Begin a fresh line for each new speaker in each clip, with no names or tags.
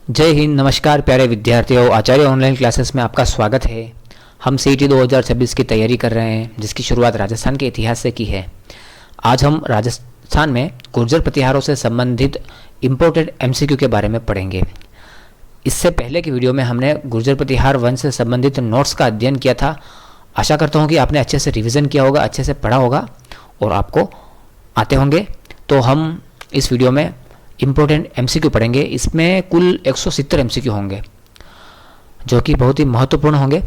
जय हिंद। नमस्कार प्यारे विद्यार्थियों, आचार्य ऑनलाइन क्लासेस में आपका स्वागत है। हम सीईटी 2026 की तैयारी कर रहे हैं, जिसकी शुरुआत राजस्थान के इतिहास से की है। आज हम राजस्थान में गुर्जर प्रतिहारों से संबंधित इम्पोर्टेंट एमसीक्यू के बारे में पढ़ेंगे। इससे पहले की वीडियो में हमने गुर्जर प्रतिहार वंश से संबंधित नोट्स का अध्ययन किया था। आशा करता हूँ कि आपने अच्छे से रिविज़न किया होगा, अच्छे से पढ़ा होगा और आपको आते होंगे। तो हम इस वीडियो में इम्पोर्टेंट एमसीक्यू पढ़ेंगे। इसमें कुल 170 एमसीक्यू होंगे, जो कि बहुत ही महत्वपूर्ण होंगे।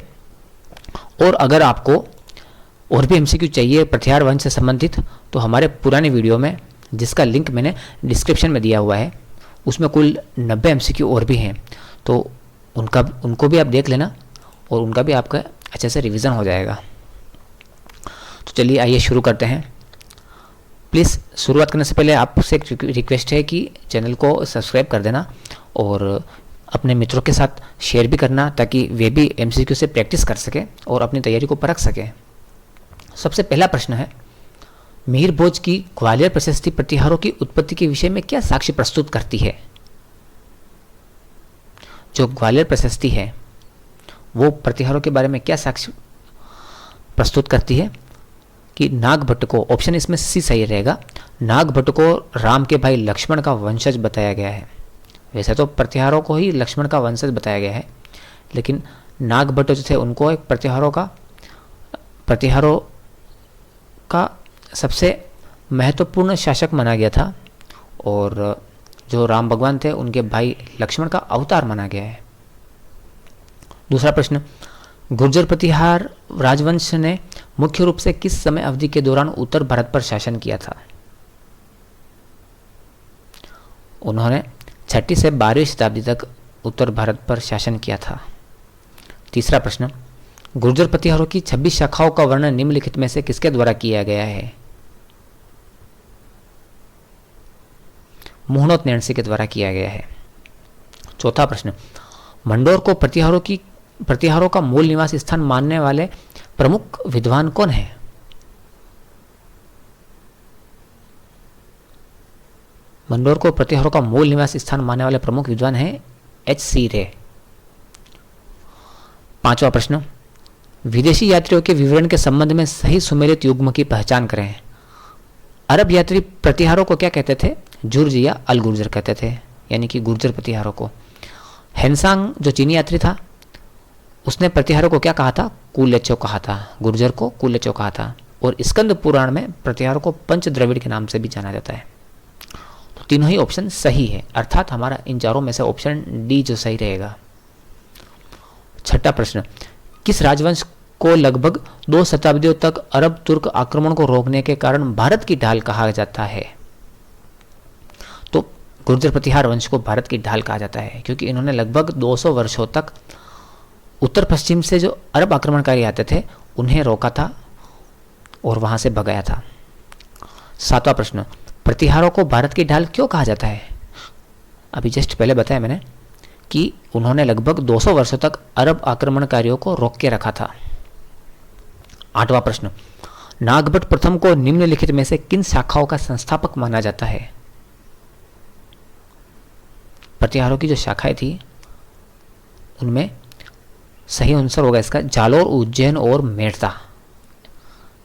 और अगर आपको और भी एमसीक्यू चाहिए प्रतिहार वंश से संबंधित, तो हमारे पुराने वीडियो में, जिसका लिंक मैंने डिस्क्रिप्शन में दिया हुआ है, उसमें कुल 90 एमसीक्यू और भी हैं। तो उनको भी आप देख लेना और उनका भी आपका अच्छे से रिवीजन हो जाएगा। तो चलिए आइए शुरू करते हैं। प्लीज़ शुरुआत करने से पहले आपसे एक रिक्वेस्ट है कि चैनल को सब्सक्राइब कर देना और अपने मित्रों के साथ शेयर भी करना, ताकि वे भी एमसीक्यू से प्रैक्टिस कर सकें और अपनी तैयारी को परख सकें। सबसे पहला प्रश्न है, मिहिर भोज की ग्वालियर प्रशस्ति प्रतिहारों की उत्पत्ति के विषय में क्या साक्ष्य प्रस्तुत करती है? जो ग्वालियर प्रशस्ति है वो प्रतिहारों के बारे में क्या साक्ष्य प्रस्तुत करती है? कि नागभट्ट को, ऑप्शन इसमें सी सही रहेगा, नागभट्ट को राम के भाई लक्ष्मण का वंशज बताया गया है। वैसे तो प्रतिहारों को ही लक्ष्मण का वंशज बताया गया है, लेकिन नागभट्ट जो थे उनको एक प्रतिहारों का सबसे महत्वपूर्ण शासक माना गया था, और जो राम भगवान थे उनके भाई लक्ष्मण का अवतार माना गया है। दूसरा प्रश्न, गुर्जर प्रतिहार राजवंश ने मुख्य रूप से किस समय अवधि के दौरान उत्तर भारत पर शासन किया था? उन्होंने 6वीं से 12वीं शताब्दी तक उत्तर भारत पर शासन किया था। तीसरा प्रश्न, गुर्जर प्रतिहारों की 26 शाखाओं का वर्णन निम्नलिखित में से किसके द्वारा किया गया है? मुहणोत नैणसी के द्वारा किया गया है। चौथा प्रश्न, मंडोर को प्रतिहारों का मूल निवास स्थान मानने वाले प्रमुख विद्वान कौन है? मंडोर को प्रतिहारों का मूल निवास स्थान मानने वाले प्रमुख विद्वान हैं H.C. रे। पांचवा प्रश्न, विदेशी यात्रियों के विवरण के संबंध में सही सुमेलित युग्म की पहचान करें। अरब यात्री प्रतिहारों को क्या कहते थे? जुर्ज या अल गुर्जर कहते थे, यानी कि गुर्जर प्रतिहारों को। हेनसांग जो चीनी यात्री था, उसने प्रतिहारों को क्या कहा था? कुलेचो कहा था, गुर्जर को कुलेचो कहा था। और स्कंद पुराण में प्रतिहारों को पंच द्रविड़ के नाम से भी जाना जाता है। तो तीनों ही ऑप्शन सही है, अर्थात हमारा इन चारों में से ऑप्शन डी जो सही रहेगा। छठा प्रश्न, किस राजवंश को लगभग 2 शताब्दियों तक अरब तुर्क आक्रमण को रोकने के कारण भारत की ढाल कहा जाता है? तो गुर्जर प्रतिहार वंश को भारत की ढाल कहा जाता है, क्योंकि इन्होंने लगभग 200 वर्षों तक उत्तर पश्चिम से जो अरब आक्रमणकारी आते थे उन्हें रोका था और वहां से भगाया था। सातवां प्रश्न, प्रतिहारों को भारत की ढाल क्यों कहा जाता है? अभी जस्ट पहले बताया मैंने कि उन्होंने लगभग 200 वर्षों तक अरब आक्रमणकारियों को रोक के रखा था। आठवां प्रश्न, नागभट्ट प्रथम को निम्नलिखित में से किन शाखाओं का संस्थापक माना जाता है? प्रतिहारों की जो शाखाएं थी उनमें सही आंसर होगा इसका जालोर, उज्जैन और मेड़ता।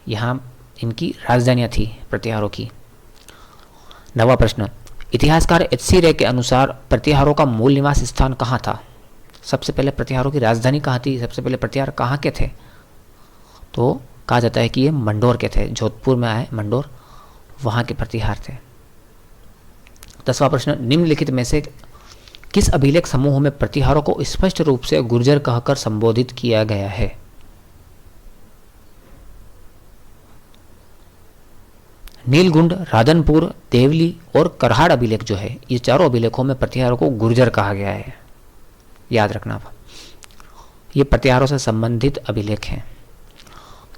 यहाँ इनकी राजधानियाँ थी प्रतिहारों की। नवा प्रश्न, इतिहासकार H.C. रे के अनुसार प्रतिहारों का मूल निवास स्थान कहाँ था? सबसे पहले प्रतिहारों की राजधानी कहाँ थी? सबसे पहले प्रतिहार कहाँ के थे? तो कहा जाता है कि ये मंडोर के थे, जोधपुर में आए मंडोर, वहाँ के प्रतिहार थे। 10वां प्रश्न, निम्नलिखित में से किस अभिलेख समूह में प्रतिहारों को स्पष्ट रूप से गुर्जर कहकर संबोधित किया गया है? नीलगुंड, राधनपुर, देवली और करहाड़ अभिलेख जो है, ये चारों अभिलेखों में प्रतिहारों को गुर्जर कहा गया है। याद रखना, ये प्रतिहारों से संबंधित अभिलेख हैं।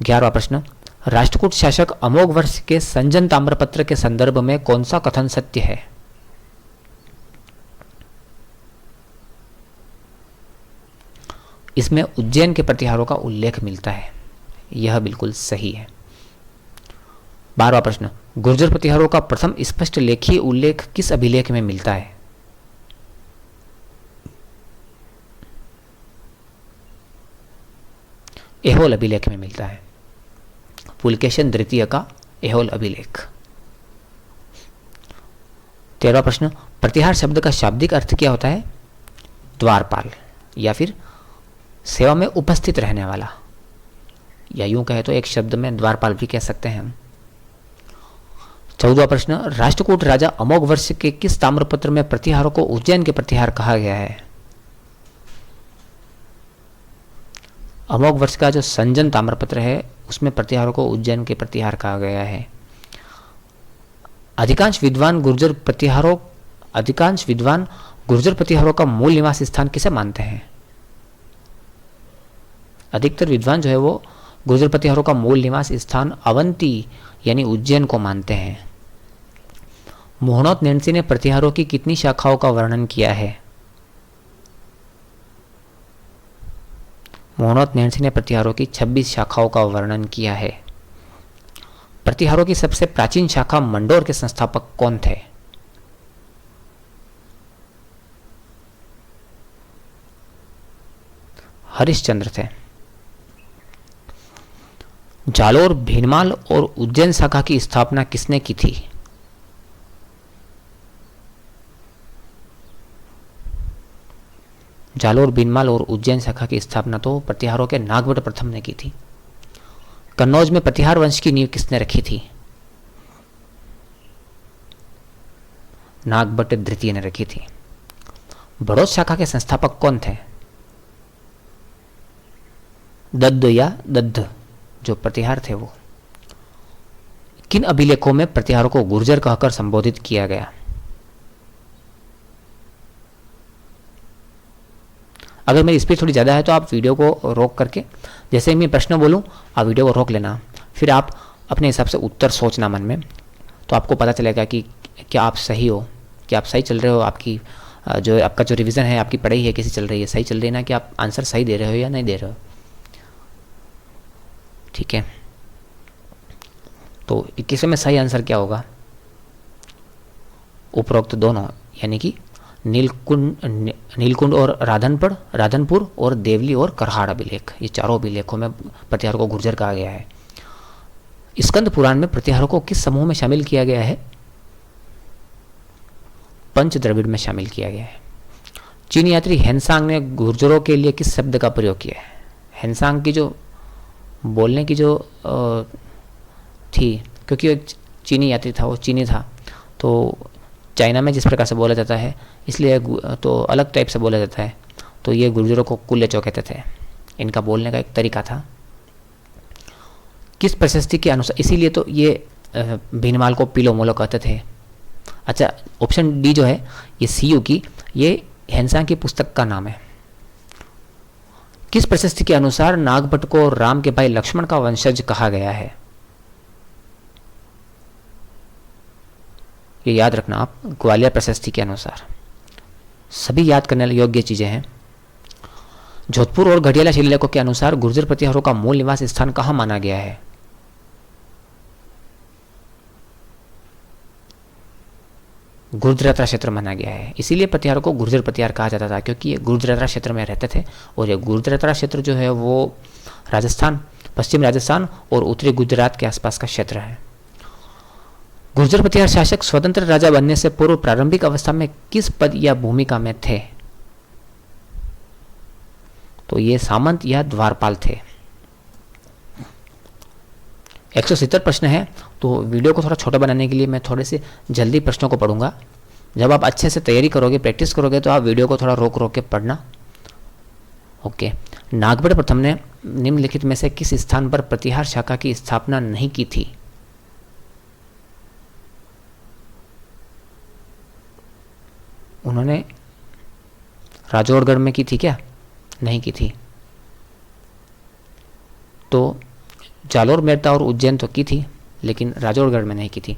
11वां प्रश्न, राष्ट्रकूट शासक अमोघ वर्ष के संजन ताम्रपत्र के संदर्भ में कौन सा कथन सत्य है? इसमें उज्जैन के प्रतिहारों का उल्लेख मिलता है, यह बिल्कुल सही है। 12वां प्रश्न, गुर्जर प्रतिहारों का प्रथम स्पष्ट लेखीय उल्लेख किस अभिलेख में मिलता है? एहोल अभिलेख में मिलता है। पुलकेशन द्वितीय का एहोल अभिलेख। 13वां प्रश्न, प्रतिहार शब्द का शाब्दिक अर्थ क्या होता है? द्वारपाल या फिर सेवा में उपस्थित रहने वाला, या यूं कहे तो एक शब्द में द्वारपाल भी कह सकते हैं हम। 14वां प्रश्न, राष्ट्रकूट राजा अमोघ वर्ष के किस ताम्रपत्र में प्रतिहारों को उज्जैन के प्रतिहार कहा गया है? अमोघ वर्ष का जो संजन ताम्रपत्र है उसमें प्रतिहारों को उज्जैन के प्रतिहार कहा गया है। अधिकांश विद्वान गुर्जर प्रतिहारों का मूल निवास स्थान किसे मानते हैं? अधिकतर विद्वान जो है वो गुर्जर प्रतिहारों का मूल निवास स्थान अवंती यानी उज्जैन को मानते हैं। मोहनोत नैन्सी ने प्रतिहारों की कितनी शाखाओं का वर्णन किया है? मोहनोत नैन्सी ने प्रतिहारों की 26 शाखाओं का वर्णन किया है। प्रतिहारों की सबसे प्राचीन शाखा मंडोर के संस्थापक कौन थे? हरिश्चंद्र थे। जालोर, भीनमाल और उज्जैन शाखा की स्थापना किसने की थी? जालोर, भीनमाल और उज्जैन शाखा की स्थापना तो प्रतिहारों के नागभट्ट प्रथम ने की थी। कन्नौज में प्रतिहार वंश की नींव किसने रखी थी? नागभट्ट द्वितीय ने रखी थी। बड़ौद शाखा के संस्थापक कौन थे? दद्द या दद्द जो प्रतिहार थे वो। किन अभिलेखों में प्रतिहारों को गुर्जर कहकर संबोधित किया गया? अगर मेरी स्पीड थोड़ी ज़्यादा है तो आप वीडियो को रोक करके, जैसे ही मैं प्रश्न बोलूं आप वीडियो को रोक लेना, फिर आप अपने हिसाब से उत्तर सोचना मन में, तो आपको पता चलेगा कि क्या आप सही हो, क्या आप सही चल रहे हो, आपकी आपका जो रिवीजन है, आपकी पढ़ाई है कैसी चल रही है, सही चल रही है ना, कि आप आंसर सही दे रहे हो या नहीं दे रहे हो। ठीक है, तो 21वें में सही आंसर क्या होगा? उपरोक्त दोनों, यानी कि नीलकुंड और राधनपुर और देवली और करहाड़ अभिलेख, ये चारों अभिलेखों में प्रतिहारों को गुर्जर कहा गया है। स्कंद पुराण में प्रतिहारों को किस समूह में शामिल किया गया है? पंच द्रविड़ में शामिल किया गया है। चीनी यात्री हेनसांग ने गुर्जरों के लिए किस शब्द का प्रयोग किया है? हेनसांग की जो बोलने की जो थी, क्योंकि एक चीनी यात्री था, वो चीनी था, तो चाइना में जिस प्रकार से बोला जाता है इसलिए तो अलग टाइप से बोला जाता है, तो ये गुर्जरों को कुलेचो कहते थे। इनका बोलने का एक तरीका था। किस प्रशस्ति के अनुसार, इसीलिए तो ये भीनमाल को पीलो मोलो कहते थे। अच्छा, ऑप्शन डी जो है ये सीयू की, ये हेनसांग की पुस्तक का नाम है। किस प्रशस्ति के अनुसार नागभट्ट को राम के भाई लक्ष्मण का वंशज कहा गया है? ये याद रखना आप, ग्वालियर प्रशस्ति के अनुसार। सभी याद करने योग्य चीजें हैं। जोधपुर और घड़ियाला शिलालेखों के अनुसार गुर्जर प्रतिहारों का मूल निवास स्थान कहाँ माना गया है? गुर्जरात्रा क्षेत्र माना गया है। इसीलिए प्रतिहारों को गुर्जर प्रतिहार कहा जाता था, क्योंकि ये गुर्जरात्रा क्षेत्र में रहते थे, और ये गुर्जरात्रा क्षेत्र जो है वो राजस्थान, पश्चिम राजस्थान और उत्तरी गुजरात के आसपास का क्षेत्र है। गुर्जर प्रतिहार शासक स्वतंत्र राजा बनने से पूर्व प्रारंभिक अवस्था में किस पद या भूमिका में थे? तो ये सामंत या द्वारपाल थे। 170 प्रश्न है, तो वीडियो को थोड़ा छोटा बनाने के लिए मैं थोड़े से जल्दी प्रश्नों को पढ़ूंगा। जब आप अच्छे से तैयारी करोगे, प्रैक्टिस करोगे, तो आप वीडियो को थोड़ा रोक रोक के पढ़ना। ओके। नागभट्ट प्रथम ने निम्नलिखित में से किस स्थान पर प्रतिहार शाखा की स्थापना नहीं की थी? उन्होंने राजौड़गढ़ में की थी क्या? नहीं की थी। तो जालोर, मेरता और उज्जैन तो की थी, लेकिन राजौड़गढ़ में नहीं की थी।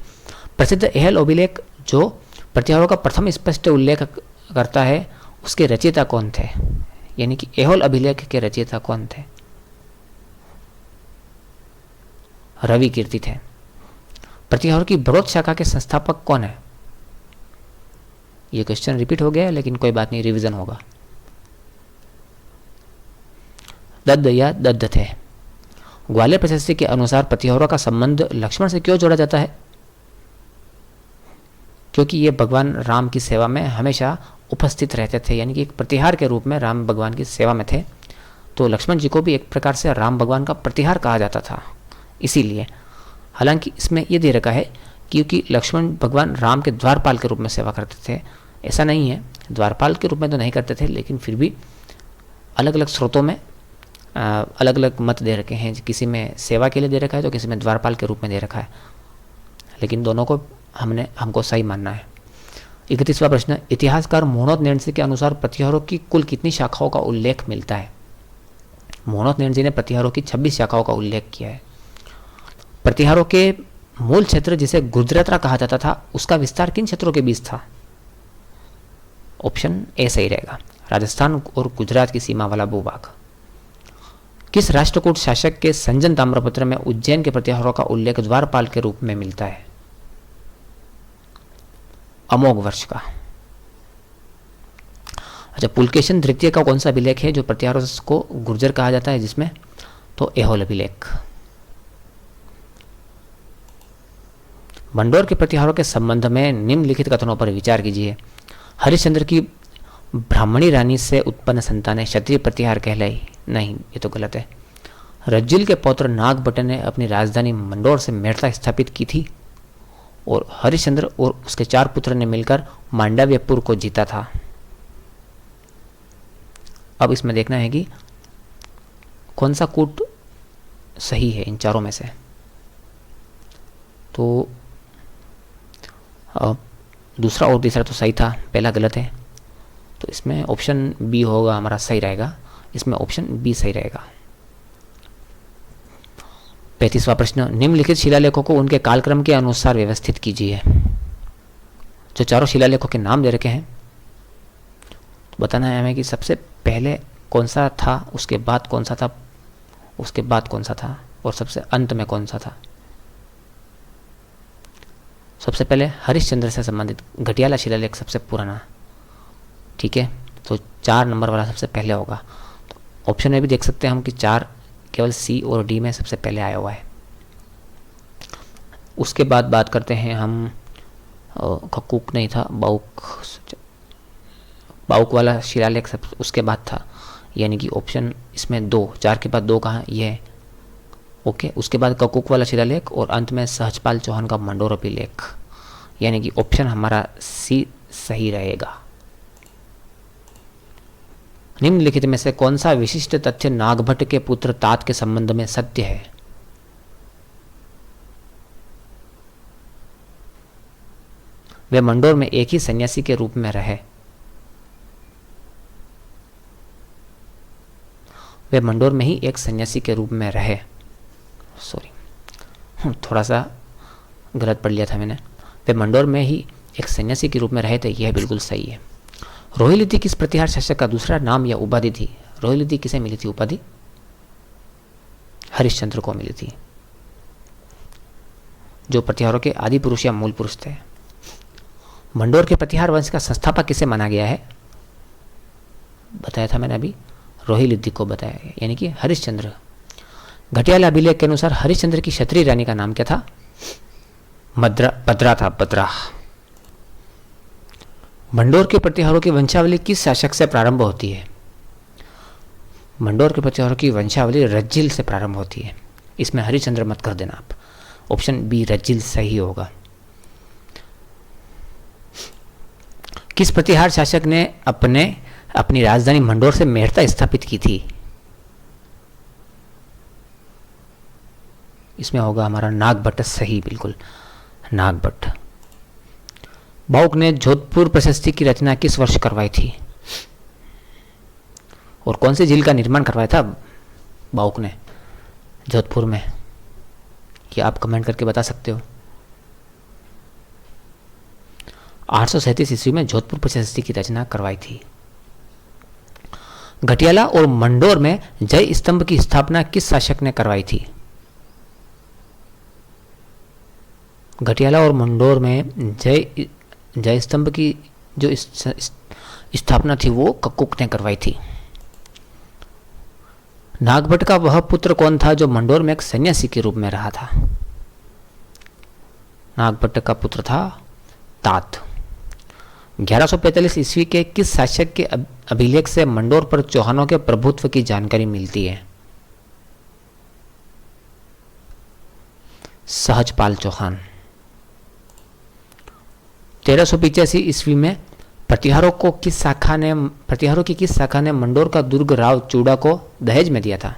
प्रसिद्ध एहल अभिलेख जो प्रतिहारों का प्रथम स्पष्ट उल्लेख करता है, उसके रचयिता कौन थे? यानी कि एहोल अभिलेख के रचयिता कौन थे? रवि कीर्ति थे। प्रतिहारों की बड़ौद शाखा के संस्थापक कौन है? ये क्वेश्चन रिपीट हो गया, लेकिन कोई बात नहीं, रिवीजन होगा। दद्द या दद्द थे। ग्वालियर प्रशस्ति के अनुसार प्रतिहारों का संबंध लक्ष्मण से क्यों जोड़ा जाता है? क्योंकि ये भगवान राम की सेवा में हमेशा उपस्थित रहते थे, यानी कि एक प्रतिहार के रूप में राम भगवान की सेवा में थे, तो लक्ष्मण जी को भी एक प्रकार से राम भगवान का प्रतिहार कहा जाता था, इसीलिए। हालांकि इसमें ये दे रखा है क्योंकि लक्ष्मण भगवान राम के द्वारपाल के रूप में सेवा करते थे, ऐसा नहीं है, द्वारपाल के रूप में तो नहीं करते थे, लेकिन फिर भी अलग अलग स्रोतों में अलग अलग मत दे रखे हैं, किसी में सेवा के लिए दे रखा है तो किसी में द्वारपाल के रूप में दे रखा है, लेकिन दोनों को हमको सही मानना है। 31वां प्रश्न, इतिहासकार मोहनोद नेंडसे के अनुसार प्रतिहारों की कुल कितनी शाखाओं का उल्लेख मिलता है? मोहनोद नेंडसे ने प्रतिहारों की 26 शाखाओं का उल्लेख किया है। प्रतिहारों के मूल क्षेत्र जिसे गुजरातरा कहा जाता था, उसका विस्तार किन क्षेत्रों के बीच था? ऑप्शन ए सही रहेगा, राजस्थान और गुजरात की सीमा वाला भूभाग। किस राष्ट्रकूट शासक के संजन ताम्रपत्र में उज्जैन के प्रतिहारों का उल्लेख द्वारपाल के रूप में मिलता है? अमोघ वर्ष का। अच्छा, पुलकेशन द्वितीय का कौन सा अभिलेख है जो प्रतिहारों को गुर्जर कहा जाता है जिसमें? तो एहोल अभिलेख। मंडोर के प्रतिहारों के संबंध में निम्नलिखित कथनों पर विचार कीजिए। हरिश्चंद्र की ब्राह्मणी रानी से उत्पन्न संतान क्षत्रिय प्रतिहार कहलाई? नहीं, ये तो गलत है। रज्जिल के पौत्र नागभट्ट ने अपनी राजधानी मंडोर से मेड़ता स्थापित की थी और हरिश्चंद्र और उसके 4 पुत्र ने मिलकर मांडव्यपुर को जीता था। अब इसमें देखना है कि कौन सा कूट सही है इन चारों में से। तो दूसरा और तीसरा तो सही था, पहला गलत है, तो इसमें ऑप्शन बी होगा हमारा, सही रहेगा, इसमें ऑप्शन बी सही रहेगा। 35वां प्रश्न, निम्नलिखित शिलालेखों को उनके कालक्रम के अनुसार व्यवस्थित कीजिए। जो चारों शिलालेखों के नाम दे रखे हैं, तो बताना है हमें कि सबसे पहले कौन सा था, उसके बाद कौन सा था, उसके बाद कौन सा था, और सबसे अंत में कौन सा था। सबसे पहले हरिश्चंद्र से संबंधित घटियाला शिलालेख सबसे पुराना, ठीक है, तो 4 नंबर वाला सबसे पहले होगा। तो ऑप्शन में भी देख सकते हैं हम कि 4 केवल सी और डी में सबसे पहले आया हुआ है। उसके बाद बात करते हैं हम, खक्कूक नहीं था, बाउक वाला शिलालेख सब उसके बाद था, यानी कि ऑप्शन इसमें 2, 4 के बाद 2 कहाँ, ये ओके। उसके बाद ककुक वाला शिलालेख और अंत में सहजपाल चौहान का मंडोर अभिलेख, यानी कि ऑप्शन हमारा सी सही रहेगा। निम्नलिखित में से कौन सा विशिष्ट तथ्य नागभट्ट के पुत्र तात के संबंध में सत्य है? वे मंडोर में एक ही सन्यासी के रूप में रहे। वे मंडोर में ही एक सन्यासी के रूप में रहे, सॉरी थोड़ा सा गलत पढ़ लिया था मैंने। वे मंडोर में ही एक सन्यासी के रूप में रहे थे, यह बिल्कुल सही है। रोहिलिति किस प्रतिहार शासक का दूसरा नाम या उपाधि थी? रोहिलिति किसे मिली थी उपाधि? हरिश्चंद्र को मिली थी, जो प्रतिहारों के आदि पुरुष या मूल पुरुष थे। मंडोर के प्रतिहार वंश का संस्थापक किसे माना गया है? बताया था मैंने अभी, रोहिलिति को बताया गया, यानी कि हरिश्चंद्र। घटियाला अभिलेख के अनुसार हरिश्चंद्र की क्षत्रिय रानी का नाम क्या था? भद्रा था, भद्रा। मंडोर के प्रतिहारों की वंशावली किस शासक से प्रारंभ होती है? मंडोर के प्रतिहारों की वंशावली रज्जिल से प्रारंभ होती है, इसमें हरिश्चंद्र मत कर देना आप, ऑप्शन बी रज्जिल सही होगा। किस प्रतिहार शासक ने अपनी राजधानी मंडोर से मेड़ता स्थापित की थी? इसमें होगा हमारा नागभट्ट सही, बिल्कुल नागभट्ट। बाउक ने जोधपुर प्रशस्ति की रचना किस वर्ष करवाई थी? और कौन सी झील का निर्माण करवाया था बाउक ने जोधपुर में? ये आप कमेंट करके बता सकते हो। 837 ईस्वी में जोधपुर प्रशस्ति की रचना करवाई थी। घटियाला और मंडोर में जय स्तंभ की स्थापना किस शासक ने करवाई थी? घटियाला और मंडोर में जय स्तंभ की जो स्थापना थी वो कक्कुक ने करवाई थी। नागभट्ट का वह पुत्र कौन था जो मंडोर में एक सन्यासी के रूप में रहा था? नागभट्ट का पुत्र था तात। 1145 ईस्वी के किस शासक के अभिलेख से मंडोर पर चौहानों के प्रभुत्व की जानकारी मिलती है? सहजपाल चौहान। 1385 ईस्वी में प्रतिहारों की किस शाखा ने मंडोर का दुर्ग राव चूड़ा को दहेज में दिया था?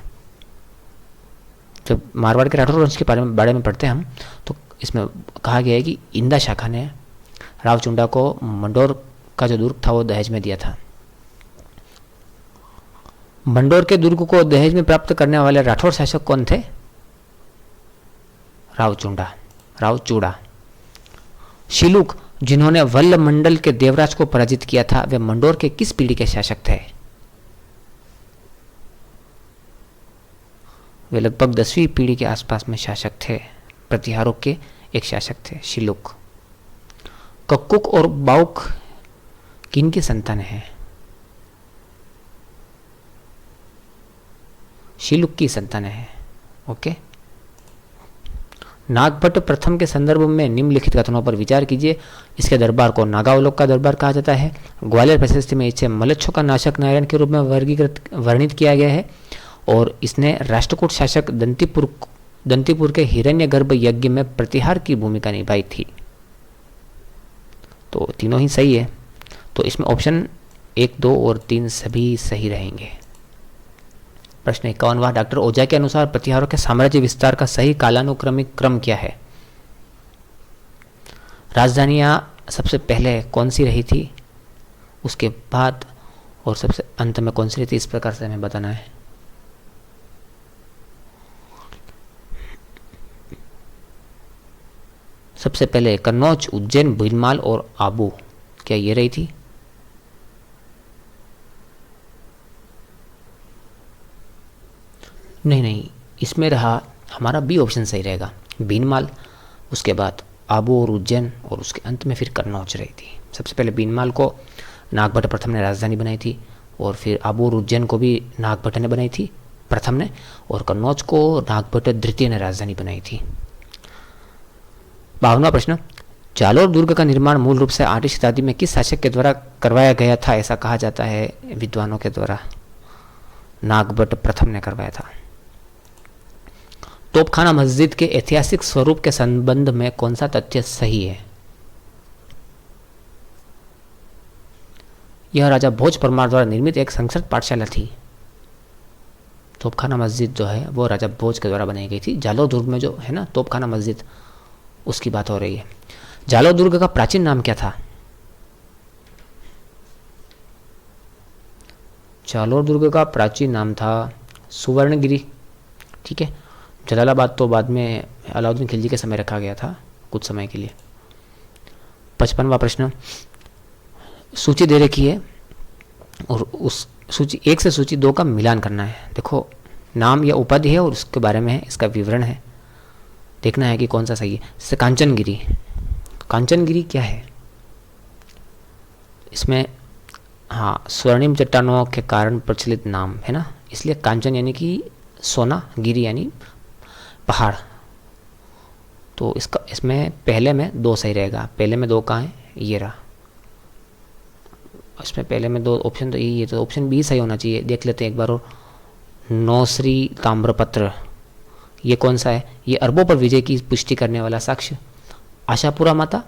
जब मारवाड़ के राठौर वंश के बारे में पढ़ते हैं हम, तो इसमें कहा गया है कि इंदा शाखा ने राव चूड़ा को मंडोर का जो दुर्ग था वो दहेज में दिया था। मंडोर के दुर्ग को दहेज में प्राप्त करने वाले राठौर शासक कौन थे? राव चूड़ा। शिलुक, जिन्होंने वल्ल मंडल के देवराज को पराजित किया था, वे मंडोर के किस पीढ़ी के शासक थे? वे लगभग 10वीं पीढ़ी के आसपास में शासक थे। प्रतिहारों के एक शासक थे शिलुक। कक्कुक और बाउक किन की संतान है? शिलुक की संतान है। ओके। नागभट्ट प्रथम के संदर्भ में निम्नलिखित कथनों पर विचार कीजिए। इसके दरबार को नागावलोक का दरबार कहा जाता है। ग्वालियर प्रशस्ति में इसे मलच्छों का नाशक नारायण के रूप में वर्णित किया गया है और इसने राष्ट्रकूट शासक दंतीपुर के हिरण्यगर्भ यज्ञ में प्रतिहार की भूमिका निभाई थी। तो तीनों ही सही है। तो इसमें ऑप्शन 1, 2 और 3 सभी सही रहेंगे। प्रश्न 51वां, डॉक्टर ओझा के अनुसार प्रतिहारों के साम्राज्य विस्तार का सही कालानुक्रमिक क्रम क्या है? राजधानियां सबसे पहले कौन सी रही थी, उसके बाद और सबसे अंत में कौन सी रही थी, इस प्रकार से हमें बताना है। सबसे पहले कन्नौज, उज्जैन, भीलमाल और आबू, क्या ये रही थी? नहीं, इसमें रहा हमारा बी ऑप्शन सही रहेगा, भीनमाल, उसके बाद आबू और उज्जैन और उसके अंत में फिर कन्नौज रही थी। सबसे पहले भीनमाल को नागभट्ट प्रथम ने राजधानी बनाई थी और फिर आबू और उज्जैन को भी नागभट्ट ने बनाई थी प्रथम ने, और कन्नौज को नागभट्ट द्वितीय ने राजधानी बनाई थी। 52वां प्रश्न, जालोर दुर्ग का निर्माण मूल रूप से 8वीं शताब्दी में किस शासक के द्वारा करवाया गया था? ऐसा कहा जाता है विद्वानों के द्वारा नागभट्ट प्रथम ने करवाया था। तोपखाना मस्जिद के ऐतिहासिक स्वरूप के संबंध में कौन सा तथ्य सही है? यह राजा भोज परमार द्वारा निर्मित एक संस्कृत पाठशाला थी। तोपखाना मस्जिद जो है वो राजा भोज के द्वारा बनाई गई थी। जालोर दुर्ग में जो है ना तोपखाना मस्जिद, उसकी बात हो रही है। जालोर दुर्ग का प्राचीन नाम क्या था? जालोर दुर्ग का प्राचीन नाम था सुवर्णगिरी। ठीक है। जलालाबाद तो बाद में अलाउद्दीन खिलजी के समय रखा गया था कुछ समय के लिए। 55वां प्रश्न, सूची दे रखी है और उस सूची 1 से सूची 2 का मिलान करना है। देखो नाम या उपाधि है और उसके बारे में है, इसका विवरण है, देखना है कि कौन सा सही है। जैसे कांचनगिरी, कांचनगिरी क्या है? इसमें हाँ स्वर्णिम चट्टानों के कारण प्रचलित नाम है ना, इसलिए कांचन यानी कि सोना, गिरी यानी पहाड़। तो इसमें पहले में 2 सही रहेगा। पहले में 2 कहाँ है? ये रहा। इसमें पहले में 2 ऑप्शन तो यही है, तो ऑप्शन बी सही होना चाहिए। देख लेते हैं एक बार और। नौश्री ताम्रपत्र, ये कौन सा है? ये अरबों पर विजय की पुष्टि करने वाला साक्ष्य। आशापुरा माता,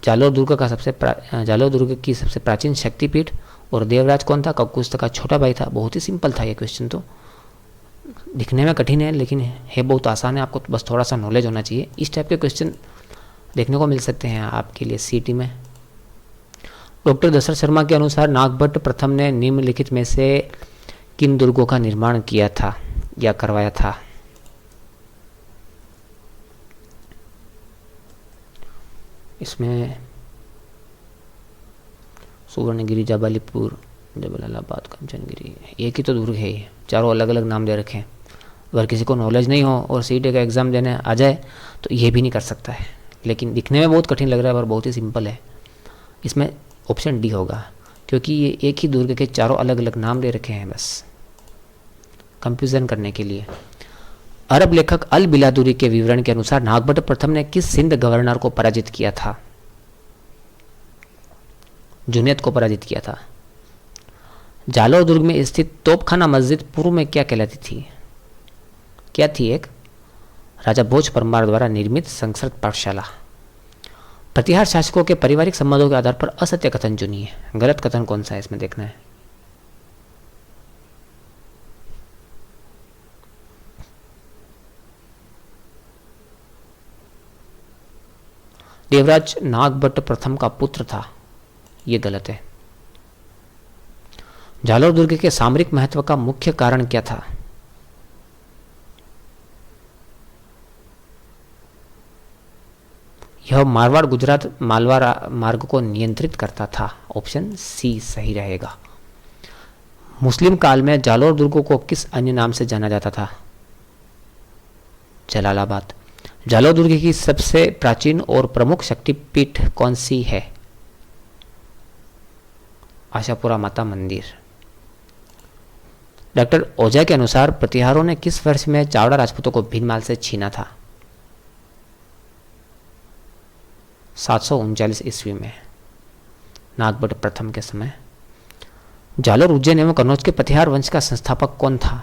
जालोर दुर्ग की सबसे प्राचीन शक्तिपीठ, और देवराज कौन था? कक्कुस्थ का छोटा भाई था। बहुत ही सिंपल था ये क्वेश्चन, तो दिखने में कठिन है लेकिन है बहुत आसान है। आपको बस थोड़ा सा नॉलेज होना चाहिए। इस टाइप के क्वेश्चन देखने को मिल सकते हैं आपके लिए सीटी में। डॉक्टर दशरथ शर्मा के अनुसार नागभट्ट प्रथम ने निम्नलिखित में से किन दुर्गों का निर्माण किया था या करवाया था? इसमें सुवर्णगिरी, जबालीपुर, जलालाबाद, कंचनगिरी, एक ही तो दुर्ग है। ये चारों अलग अलग नाम दे रखे हैं। अगर किसी को नॉलेज नहीं हो और सीटी का एग्ज़ाम देने आ जाए तो ये भी नहीं कर सकता है, लेकिन दिखने में बहुत कठिन लग रहा है पर बहुत ही सिंपल है। इसमें ऑप्शन डी होगा, क्योंकि ये एक ही दुर्ग के चारों अलग अलग नाम ले रखे हैं बस कंफ्यूजन करने के लिए। अरब लेखक अल बिलादुरी के विवरण के अनुसार नागभट्ट प्रथम ने किस सिंध गवर्नर को पराजित किया था? जुनैद को पराजित किया था। जालौर दुर्ग में स्थित तोपखाना मस्जिद पूर्व में क्या कहलाती थी? क्या थी? एक राजा भोज परमार द्वारा निर्मित संस्कृत पाठशाला। प्रतिहार शासकों के पारिवारिक संबंधों के आधार पर असत्य कथन चुनिए। गलत कथन कौन सा है इसमें देखना है। देवराज नागभट्ट प्रथम का पुत्र था, यह गलत है। जालौर दुर्ग के सामरिक महत्व का मुख्य कारण क्या था? यह मारवाड़ गुजरात मालवा मार्ग को नियंत्रित करता था। ऑप्शन सी सही रहेगा। मुस्लिम काल में जालौर दुर्ग को किस अन्य नाम से जाना जाता था? जलालाबाद। जालौर दुर्ग की सबसे प्राचीन और प्रमुख शक्तिपीठ कौन सी है? आशापुरा माता मंदिर। डॉक्टर ओझा के अनुसार प्रतिहारों ने किस वर्ष में चावड़ा राजपूतों को भीनमाल से छीना था? 739 ईस्वी में, नागभट्ट प्रथम के समय। जालौर, उज्जैन एवं कन्नौज के प्रतिहार वंश का संस्थापक कौन था?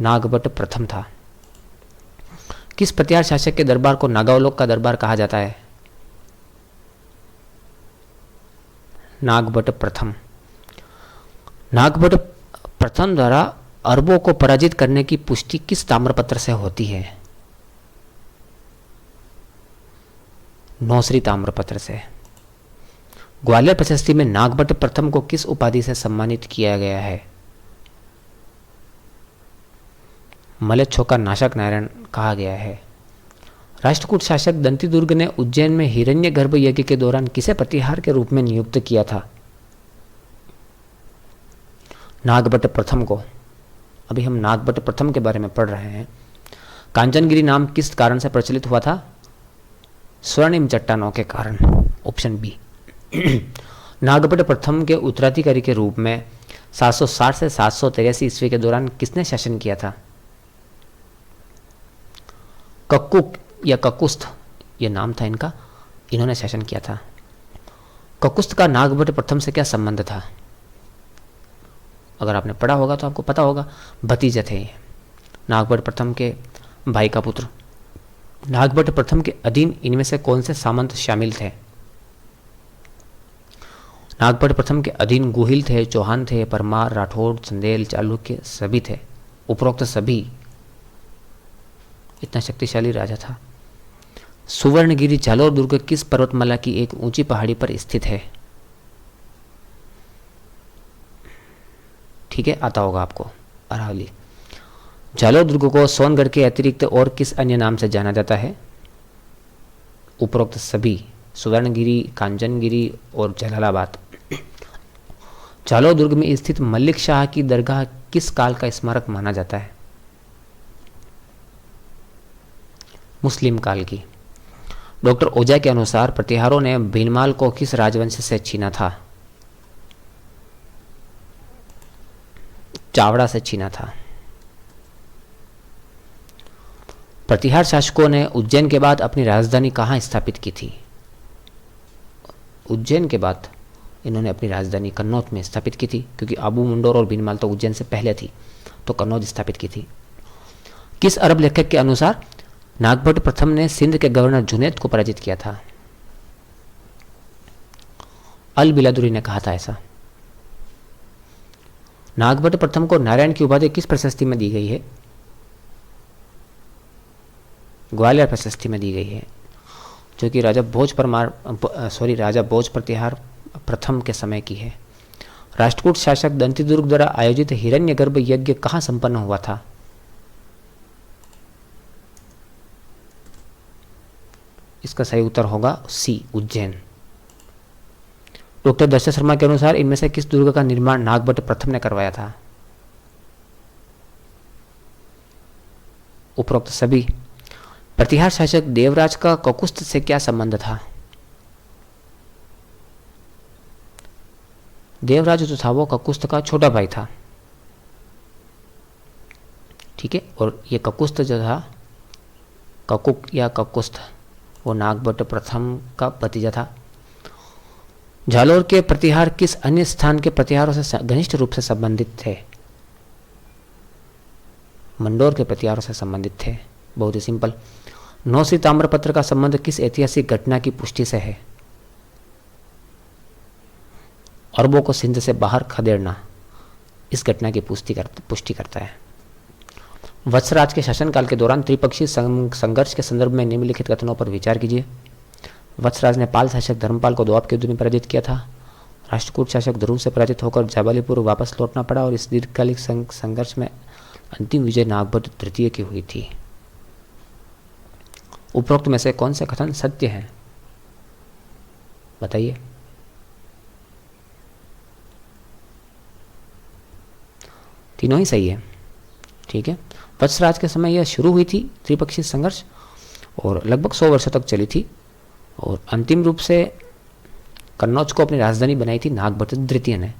नागभट्ट प्रथम था। किस प्रतिहार शासक के दरबार को नागावलोक का दरबार कहा जाता है? नागभट्ट प्रथम। नागभट्ट प्रथम द्वारा अरबों को पराजित करने की पुष्टि किस ताम्रपत्र से होती है? नौसरी ताम्रपत्र से। ग्वालियर प्रशस्ति में नागभट्ट प्रथम को किस उपाधि से सम्मानित किया गया है? मलेच्छों नाशक नारायण कहा गया है। राष्ट्रकूट शासक दंतीदुर्ग ने उज्जैन में हिरण्यगर्भ यज्ञ के दौरान किसे प्रतिहार के रूप में नियुक्त किया था? नागभट्ट प्रथम को। अभी हम नागभट्ट प्रथम के बारे में पढ़ रहे हैं। कांचनगिरी नाम किस कारण से प्रचलित हुआ था? स्वर्णिम चट्टानों के कारण। Option B. नागभट्ट प्रथम के उत्तराधिकारी के रूप में 760 से 783 ईस्वी के दौरान किसने शासन किया था? कक्कुक या ककुस्थ, यह नाम था इनका, इन्होंने शासन किया था। ककुस्थ का नागभट्ट प्रथम से क्या संबंध था? अगर आपने पढ़ा होगा तो आपको पता होगा, भतीजे थे। नागभट्ट प्रथम के भाई का पुत्र। नागभट्ट प्रथम के अधीन इनमें से कौन से सामंत शामिल थे? नागभट्ट प्रथम के अधीन गुहिल थे, चौहान थे, परमार, राठौड़, चंदेल, चालुक्य सभी थे। उपरोक्त सभी। इतना शक्तिशाली राजा था। सुवर्णगिरी जालौर दुर्ग किस पर्वतमाला की एक ऊंची पहाड़ी पर स्थित है? ठीक है, आता होगा आपको, अरावली। जालौर दुर्ग को सोनगढ़ के अतिरिक्त और किस अन्य नाम से जाना जाता है? उपरोक्त सभी, सुवर्णगिरी, कांचनगिरी और जलालाबाद। जालौर दुर्ग में स्थित मल्लिक शाह की दरगाह किस काल का स्मारक माना जाता है? मुस्लिम काल की। डॉक्टर ओझा के अनुसार प्रतिहारों ने भीनमाल को किस राजवंश से छीना था? चावड़ा से छीना था। प्रतिहार शासकों ने उज्जैन के बाद अपनी राजधानी कहाँ स्थापित की थी? उज्जैन के बाद इन्होंने अपनी राजधानी कन्नौज में स्थापित की थी, क्योंकि आबू मुंडोर और भीनमाल तो उज्जैन से पहले थी, तो कन्नौज स्थापित की थी। किस अरब लेखक के अनुसार नागभट्ट प्रथम ने सिंध के गवर्नर जुनैद को पराजित किया था? अल बिलादुरी ने कहा था ऐसा। नागभट्ट प्रथम को नारायण की उपाधि किस प्रशस्ति में दी गई है? ग्वालियर प्रशस्ति में दी गई है, जो कि राजा भोज प्रतिहार प्रथम के समय की है। राष्ट्रकूट शासक दंतीदुर्ग द्वारा आयोजित हिरण्यगर्भ यज्ञ कहाँ संपन्न हुआ था? इसका सही उत्तर होगा सी, उज्जैन। डॉक्टर दशरथ शर्मा के अनुसार इनमें से किस दुर्ग का निर्माण नागभट्ट प्रथम ने करवाया था? उपरोक्त सभी। प्रतिहार शासक देवराज का ककुस्थ से क्या संबंध था? देवराज जो था वो ककुस्थ का छोटा भाई था, ठीक है। और ये ककुस्थ जो था, ककुक या ककुस्थ, वो नागभट्ट प्रथम का भतीजा था। जालोर के प्रतिहार किस अन्य स्थान के प्रतिहारों से घनिष्ठ रूप से संबंधित थे? मंडोर के प्रतिहारों से संबंधित थे। बहुत ही सिंपल। नौसी ताम्रपत्र का संबंध किस ऐतिहासिक घटना की पुष्टि से है? अरबों को सिंध से बाहर खदेड़ना इस घटना की पुष्टि करता है। वत्सराज के शासनकाल के दौरान त्रिपक्षीय संघर्ष के संदर्भ में निम्नलिखित कथनों पर विचार कीजिए। वत्सराज ने पाल शासक धर्मपाल को दोआब के युद्ध में पराजित किया था। राष्ट्रकूट शासक ध्रुव से पराजित होकर जाबालीपुर वापस लौटना पड़ा और इस दीर्घकालिक संघर्ष में अंतिम विजय नागभट्ट तृतीय की हुई थी। उपरोक्त में से कौन से कथन सत्य हैं? बताइए। तीनों ही सही है, ठीक है। वत्सराज के समय यह शुरू हुई थी त्रिपक्षीय संघर्ष और लगभग 100 वर्षों तक चली थी और अंतिम रूप से कन्नौज को अपनी राजधानी बनाई थी नागभट्ट द्वितीय ने।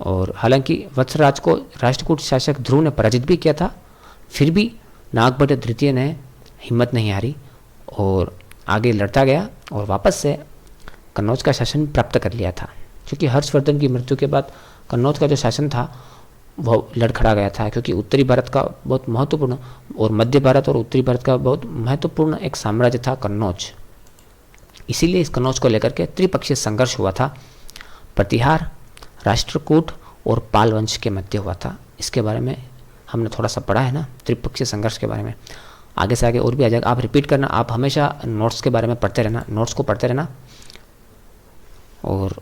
और हालांकि वत्सराज को राष्ट्रकूट शासक ध्रुव ने पराजित भी किया था, फिर भी नागभट्ट द्वितीय ने हिम्मत नहीं हारी और आगे लड़ता गया और वापस से कन्नौज का शासन प्राप्त कर लिया था। क्योंकि हर्षवर्धन की मृत्यु के बाद कन्नौज का जो शासन था वह लड़खड़ा गया था, क्योंकि उत्तरी भारत का बहुत महत्वपूर्ण और मध्य भारत और उत्तरी भारत का बहुत महत्वपूर्ण एक साम्राज्य था कन्नौज। इसीलिए इस कन्नौज को लेकर के त्रिपक्षीय संघर्ष हुआ था। प्रतिहार, राष्ट्रकूट और पाल वंश के मध्य हुआ था। इसके बारे में हमने थोड़ा सा पढ़ा है ना, त्रिपक्षीय संघर्ष के बारे में। आगे से आगे और भी आ जाएगा, आप रिपीट करना। आप हमेशा नोट्स के बारे में पढ़ते रहना, नोट्स को पढ़ते रहना। और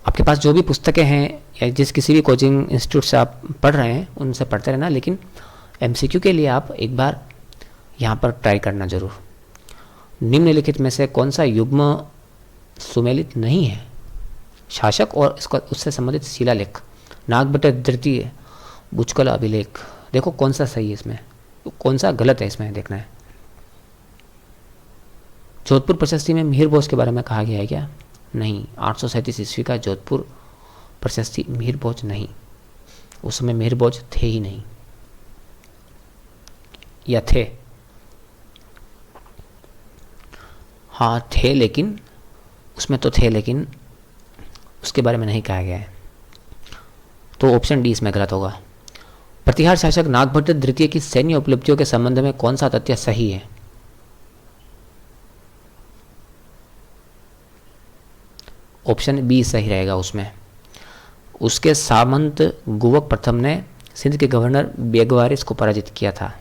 आपके पास जो भी पुस्तकें हैं या जिस किसी भी कोचिंग इंस्टीट्यूट से आप पढ़ रहे हैं उनसे पढ़ते रहना, लेकिन एमसीक्यू के लिए आप एक बार यहाँ पर ट्राई करना जरूर। निम्नलिखित में से कौन सा युग्म सुमेलित नहीं है? शासक और इसका उससे संबंधित शिलालेख, नागभट्ट द्वितीय, बुचकल अभिलेख। देखो कौन सा सही है इसमें, कौन सा गलत है, इसमें देखना है। जोधपुर प्रशस्ति में मिहिर भोज के बारे में कहा गया है क्या? नहीं। 837 ईस्वी का जोधपुर प्रशस्ति मिहिर भोज नहीं, उस समय मिहिर भोज थे ही नहीं, या थे? हाँ थे, लेकिन उसमें तो थे, लेकिन उसके बारे में नहीं कहा गया है। तो ऑप्शन डी इसमें गलत होगा। प्रतिहार शासक नागभट्ट द्वितीय की सैन्य उपलब्धियों के संबंध में कौन सा तथ्य सही है? ऑप्शन बी सही रहेगा उसमें। उसके सामंत गुवक प्रथम ने सिंध के गवर्नर बेगवारिस को पराजित किया था।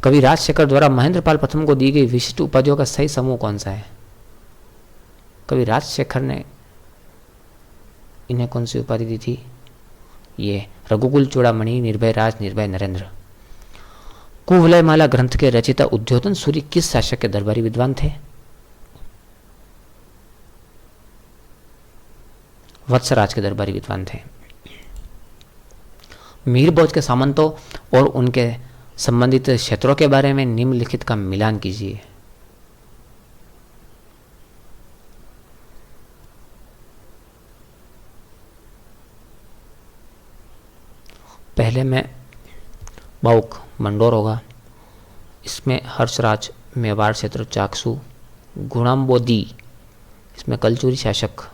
कवि राजशेखर द्वारा महेंद्रपाल प्रथम को दी गई विशिष्ट उपाधियों का सही समूह कौन सा है? कवि राजशेखर ने इन्हें कौन सी उपाधि दी थी? ये रघुकुल चूड़ामणि, निर्भय राज, निर्भय नरेंद्र। कुवलयमाला ग्रंथ के रचयिता उद्योधन सूरी किस शासक के दरबारी विद्वान थे? वत्सराज के दरबारी विद्वान थे। मिहिर भोज के सामंतों और उनके संबंधित क्षेत्रों के बारे में निम्नलिखित का मिलान कीजिए। पहले में बाउक मंडोर होगा, इसमें हर्षराज मेवाड़ क्षेत्र चाकसू, गुणाम्बोदी इसमें कलचुरी शासक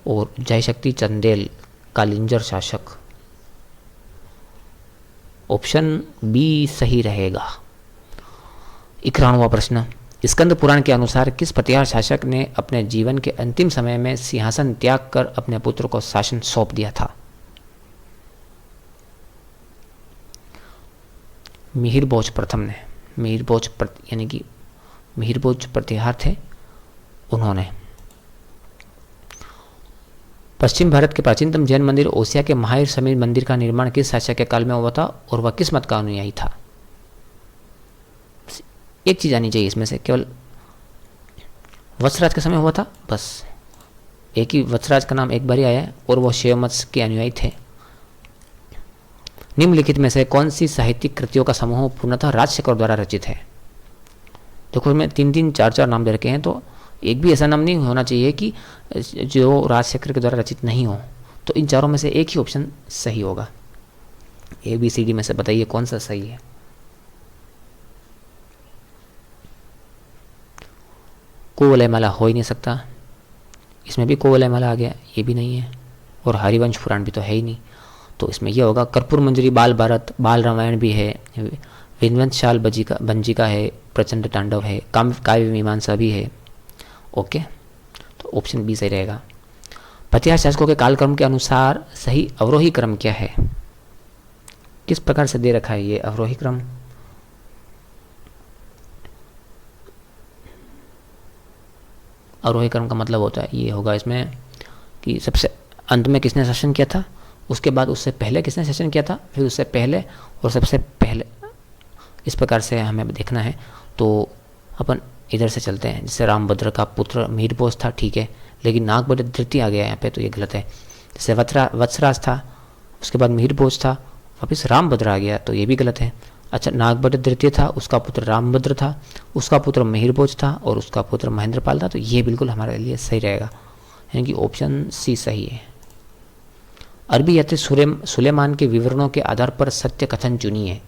और जयशक्ति चंदेल कालिंजर शासक। ऑप्शन बी सही रहेगा। 91वां प्रश्न, स्कंद पुराण के अनुसार किस प्रतिहार शासक ने अपने जीवन के अंतिम समय में सिंहासन त्याग कर अपने पुत्र को शासन सौंप दिया था? मिहिर भोज प्रथम ने। मिहिर भोज यानी कि मिहिर भोज प्रतिहार थे उन्होंने। पश्चिम भारत के प्राचीनतम जैन मंदिर ओसिया के महावीर समीर मंदिर का निर्माण किस शासक के काल में हुआ था और वह किस मत का अनुयायी था? एक चीज आनी चाहिए इसमें से, केवल वत्सराज के समय हुआ था, बस एक ही वत्सराज का नाम एक बार ही आया है और वो शैव मत के अनुयायी थे। निम्नलिखित में से कौन सी साहित्यिक कृतियों का समूह पूर्णतः राजशेखर द्वारा रचित है? देखो इसमें 3-3 4-4 नाम दे रखे हैं, तो एक भी ऐसा नाम नहीं होना चाहिए कि जो राजशेखर के द्वारा रचित नहीं हो। तो इन चारों में से एक ही ऑप्शन सही होगा। ABCD में से बताइए कौन सा सही है। कोवलयमाला हो ही नहीं सकता, इसमें भी कोवलयमाला आ गया, ये भी नहीं है, और हरिवंश पुराण भी तो है ही नहीं। तो इसमें यह होगा कर्पूर मंजरी, बाल भारत, बाल रामायण भी है, विन्वंतशाल भंजिका है, प्रचंड तांडव है, काव्य मीमांसा भी है। ओके, तो ऑप्शन बी सही रहेगा। प्रतिहार शासकों के कालक्रम के अनुसार सही अवरोही क्रम क्या है? किस प्रकार से दे रखा है ये अवरोही क्रम? अवरोही क्रम का मतलब होता है ये होगा इसमें कि सबसे अंत में किसने शासन किया था, उसके बाद उससे पहले किसने शासन किया था, फिर उससे पहले और सबसे पहले, इस प्रकार से हमें देखना है। तो अपन इधर से चलते हैं। जैसे रामभद्र का पुत्र मीरभोज था, ठीक है, लेकिन नागभट्ट द्वितीय आ गया यहाँ पे, तो ये गलत है। जैसे वत्सराज था, उसके बाद मीरभोज था, वापिस रामभद्र आ गया, तो ये भी गलत है। अच्छा, नागभट्ट द्वितीय था, उसका पुत्र रामभद्र था, उसका पुत्र मीरभोज था, और उसका पुत्र महेंद्रपाल था, तो ये बिल्कुल हमारे लिए सही रहेगा, यानी कि ऑप्शन सी सही है। अरबी यात्री सुलेमान के विवरणों के आधार पर सत्य कथन चुनिए।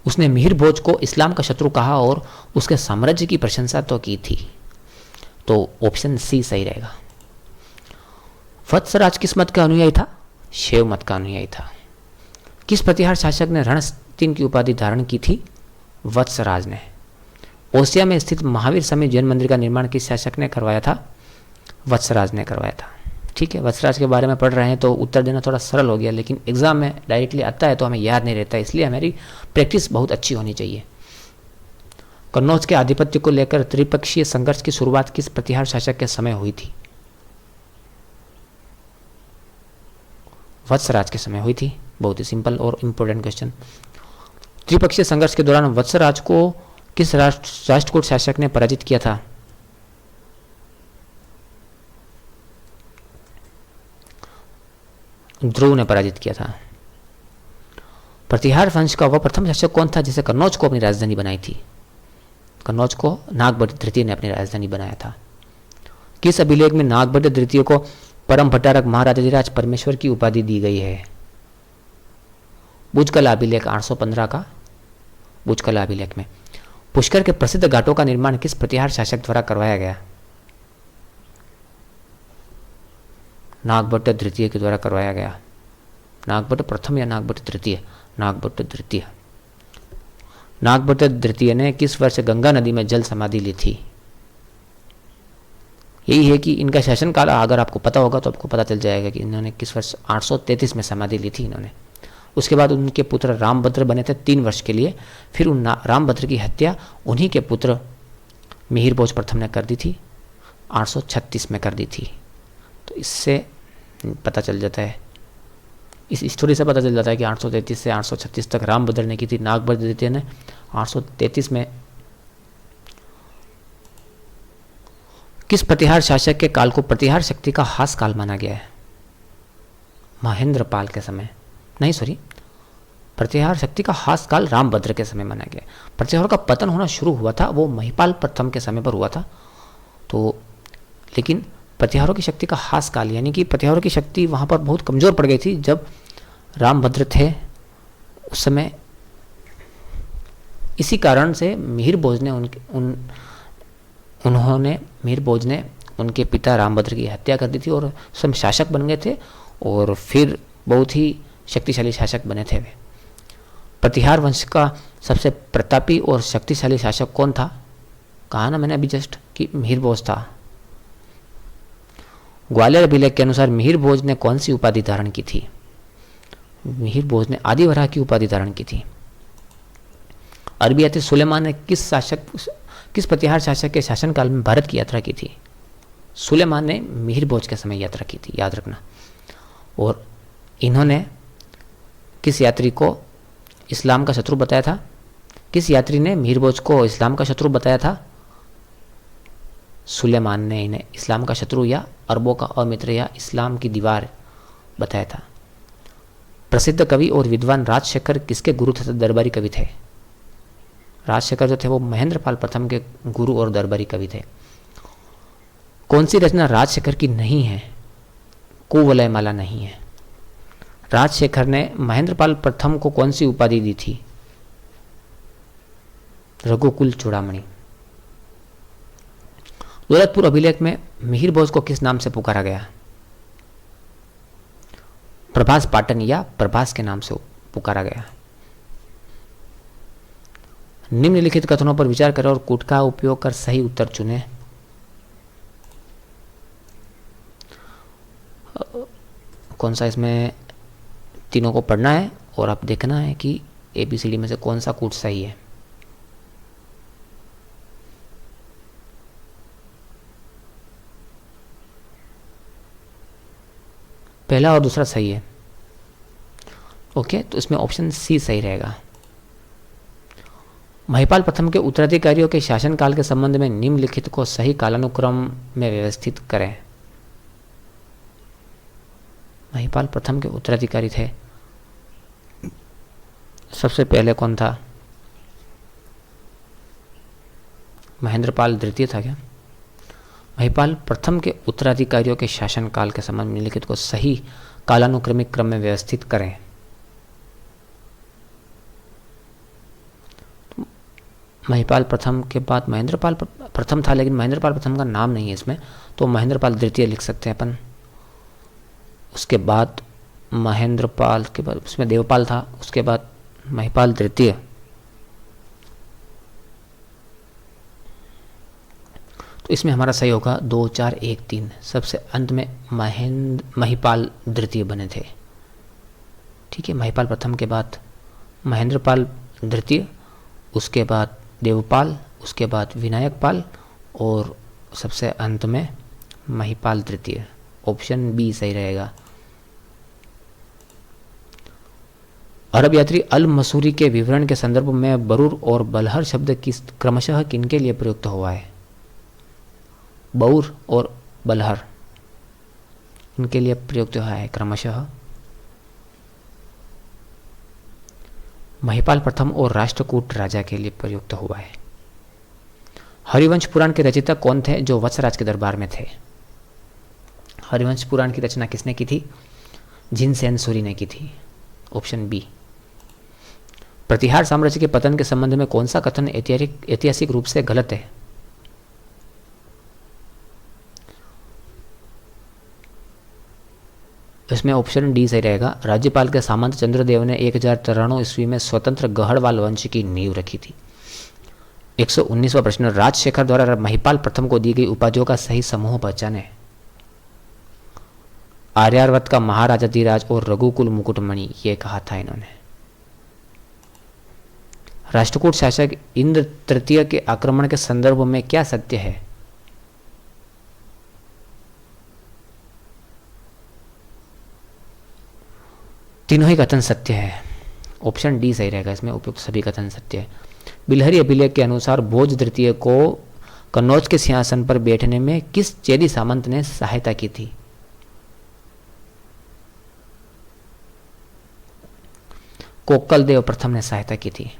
उसने मिहिर भोज को इस्लाम का शत्रु कहा और उसके साम्राज्य की प्रशंसा तो की थी, तो ऑप्शन सी सही रहेगा। वत्सराज किस मत का अनुयायी था? शैव मत का अनुयायी था। किस प्रतिहार शासक ने रणस्तीन की उपाधि धारण की थी? वत्सराज ने। ओसिया में स्थित महावीर स्वामी जैन मंदिर का निर्माण किस शासक ने करवाया था? वत्सराज ने करवाया था। ठीक है, वत्सराज के बारे में पढ़ रहे हैं तो उत्तर देना थोड़ा सरल हो गया, लेकिन एग्जाम में डायरेक्टली आता है तो हमें याद नहीं रहता, इसलिए हमारी प्रैक्टिस बहुत अच्छी होनी चाहिए। कन्नौज के आधिपत्य को लेकर त्रिपक्षीय संघर्ष की शुरुआत किस प्रतिहार शासक के समय हुई थी? वत्सराज के समय हुई थी। बहुत ही सिंपल और इंपॉर्टेंट क्वेश्चन। त्रिपक्षीय संघर्ष के दौरान वत्सराज को किस राष्ट्रकूट शासक ने पराजित किया था? ध्रुव ने पराजित किया था। प्रतिहार वंश का वह प्रथम शासक कौन था जिसे कन्नौज को अपनी राजधानी बनाई थी? कन्नौज को नागभट्ट तृतीय ने अपनी राजधानी बनाया था। किस अभिलेख में नागभट्ट तृतीय को परम भट्टारक महाराजाधिराज परमेश्वर की उपाधि दी गई है? बुजकला अभिलेख 815 का बुजकला अभिलेख में। पुष्कर के प्रसिद्ध घाटों का निर्माण किस प्रतिहार शासक द्वारा करवाया गया? नागभट्ट तृतीय के द्वारा करवाया गया। नागभट्ट प्रथम या नागभट्ट तृतीय? नागभट्ट तृतीय। नागभट्ट तृतीय ने किस वर्ष गंगा नदी में जल समाधि ली थी? यही है कि इनका शासनकाल अगर आपको पता होगा तो आपको पता चल जाएगा कि इन्होंने किस वर्ष 833 में समाधि ली थी इन्होंने। उसके बाद उनके पुत्र रामभद्र बने थे 3 वर्ष के लिए, फिर उन रामभद्र की हत्या उन्हीं के पुत्र मिहिर भोज प्रथम ने कर दी थी, 836 में कर दी थी। तो इससे पता चल जाता है, इस स्टोरी से पता चल जाता है कि 833 से 836 तक रामभद्र ने की थी, नागभट्ट द्वितीय ने 833 में। किस प्रतिहार शासक के काल को प्रतिहार शक्ति का हास काल माना गया है? महेंद्रपाल के समय नहीं, सॉरी, प्रतिहार शक्ति का हास काल रामभद्र के समय माना गया। प्रतिहार का पतन होना शुरू हुआ था वो महिपाल प्रथम के समय पर हुआ था। तो लेकिन प्रतिहारों की शक्ति का हास काल यानी कि प्रतिहारों की शक्ति वहाँ पर बहुत कमज़ोर पड़ गई थी जब रामभद्र थे उस समय। इसी कारण से मिहिर भोज ने मिहिर भोज ने उनके पिता रामभद्र की हत्या कर दी थी और स्वयं शासक बन गए थे और फिर बहुत ही शक्तिशाली शासक बने थे वे। प्रतिहार वंश का सबसे प्रतापी और शक्तिशाली शासक कौन था? कहा ना मैंने अभी जस्ट कि मिहिर भोज था। ग्वालियर अभिलेख के अनुसार मिहिर भोज ने कौन सी उपाधि धारण की थी? मिहिर भोज ने आदिवराह की उपाधि धारण की थी। अरबी यात्री सुलेमान ने किस प्रतिहार शासक के शासनकाल में भारत की यात्रा की थी? सुलेमान ने मिहिर भोज के समय यात्रा की थी, याद रखना। और इन्होंने किस यात्री को इस्लाम का शत्रु बताया था? किस यात्री ने मिहिर भोज को इस्लाम का शत्रु बताया था? सुलेमान ने इन्हें इस्लाम का शत्रु या अरबों का अमित्र या इस्लाम की दीवार बताया था। प्रसिद्ध कवि और विद्वान राजशेखर किसके गुरु तथा दरबारी कवि थे? राजशेखर जो थे वो महेंद्रपाल प्रथम के गुरु और दरबारी कवि थे। कौन सी रचना राजशेखर की नहीं है? कुवलयमाला नहीं है। राजशेखर ने महेंद्रपाल प्रथम को कौन सी उपाधि दी थी? रघुकुल चूड़ामणि। दौलतपुर अभिलेख में मिहिर भोज को किस नाम से पुकारा गया? प्रभास पाटन या प्रभास के नाम से पुकारा गया। निम्नलिखित कथनों पर विचार करें और कूट का उपयोग कर सही उत्तर चुनें। कौन सा इसमें तीनों को पढ़ना है और आप देखना है कि ABCD में से कौन सा कूट सही है। पहला और दूसरा सही है। ओके, तो इसमें ऑप्शन C सही रहेगा। महिपाल प्रथम के उत्तराधिकारियों के शासनकाल के संबंध में निम्नलिखित को सही कालानुक्रम में व्यवस्थित करें। महिपाल प्रथम के उत्तराधिकारी थे, सबसे पहले कौन था? महेंद्रपाल द्वितीय था क्या? महिपाल प्रथम के उत्तराधिकारियों के शासनकाल के संबंध में निम्नलिखित को सही कालानुक्रमिक क्रम में व्यवस्थित करें। महिपाल प्रथम के बाद महेंद्रपाल प्रथम था, लेकिन महेंद्रपाल प्रथम का नाम नहीं है इसमें, तो महेंद्रपाल द्वितीय लिख सकते हैं अपन। उसके बाद महेंद्रपाल के बाद उसमें देवपाल था, उसके बाद महिपाल द्वितीय। तो इसमें हमारा सही होगा 2, 4, 1, 3। सबसे अंत में महिपाल द्वितीय बने थे। ठीक है, महिपाल प्रथम के बाद महेंद्रपाल द्वितीय, उसके बाद देवपाल, उसके बाद विनायक पाल और सबसे अंत में महिपाल द्वितीय। ऑप्शन B सही रहेगा। अरब यात्री अल मसूरी के विवरण के संदर्भ में बरूर और बलहर शब्द क्रमशः किनके लिए प्रयुक्त हुआ है? बऊर और बलहर इनके लिए प्रयुक्त हुआ है क्रमशः। महिपाल प्रथम और राष्ट्रकूट राजा के लिए प्रयुक्त हुआ है। हरिवंश पुराण के रचयिता कौन थे जो वत्सराज के दरबार में थे? हरिवंश पुराण की रचना किसने की थी? जिनसेन सूरी ने की थी। Option B। प्रतिहार साम्राज्य के पतन के संबंध में कौन सा कथन ऐतिहासिक रूप से गलत है? इसमें ऑप्शन D सही रहेगा। राज्यपाल के सामंत चंद्रदेव ने 1093 ईस्वी में स्वतंत्र गढ़वाल वंश की नींव रखी थी। 119वां प्रश्न, राजशेखर द्वारा महिपाल प्रथम को दी गई उपाधियों का सही समूह पहचाने। आर्यावर्त का महाराजाधिराज और रघुकुल मुकुटमणि, ये कहा था इन्होंने। राष्ट्रकूट शासक इंद्र तृतीय के आक्रमण के संदर्भ में क्या सत्य है? तीनों ही कथन सत्य है। ऑप्शन D सही रहेगा। इसमें उपयुक्त सभी कथन सत्य है। बिलहरी अभिलेख के अनुसार भोज तृतीय को कन्नौज के सिंहासन पर बैठने में किस चेदी सामंत ने सहायता की थी? कोक्कल देव प्रथम ने सहायता की थी।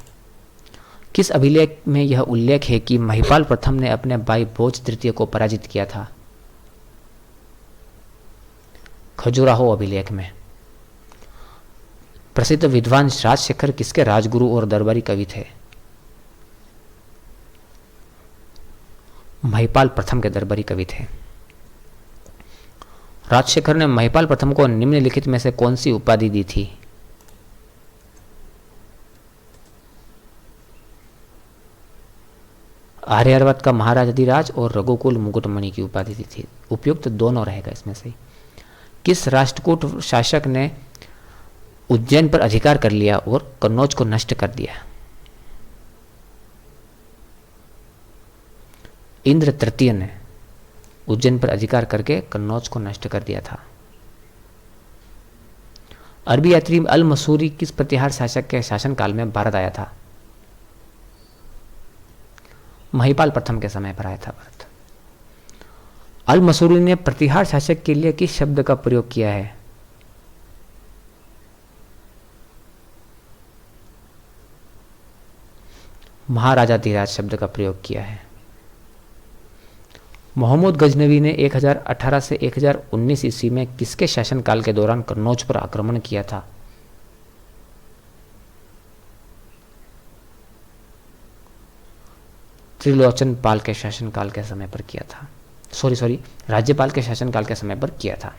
किस अभिलेख में यह उल्लेख है कि महिपाल प्रथम ने अपने भाई भोज तृतीय को पराजित किया था? खजुराहो अभिलेख में। प्रसिद्ध विद्वान राजशेखर किसके राजगुरु और दरबारी कवि थे? महिपाल प्रथम के दरबारी कवि थे। राजशेखर ने महिपाल प्रथम को निम्नलिखित में से कौन सी उपाधि दी थी? आर्यावर्त का महाराजाधिराज और रघुकुल मुकुटमणि की उपाधि दी थी। उपयुक्त दोनों रहेगा इसमें से। किस राष्ट्रकूट शासक ने उज्जैन पर अधिकार कर लिया और कन्नौज को नष्ट कर दिया? इंद्र तृतीय ने उज्जैन पर अधिकार करके कन्नौज को नष्ट कर दिया था। अरबी यात्री अल मसूरी किस प्रतिहार शासक के शासनकाल में भारत आया था? महिपाल प्रथम के समय पर आया था भारत। अल मसूरी ने प्रतिहार शासक के लिए किस शब्द का प्रयोग किया है? महाराजाधिराज शब्द का प्रयोग किया है। मोहम्मद गजनवी ने 1018 से 1019 ईस्वी में किसके शासनकाल के दौरान कन्नौज पर आक्रमण किया था? त्रिलोचन पाल के शासनकाल के समय पर किया था। सॉरी राज्यपाल के शासनकाल के समय पर किया था।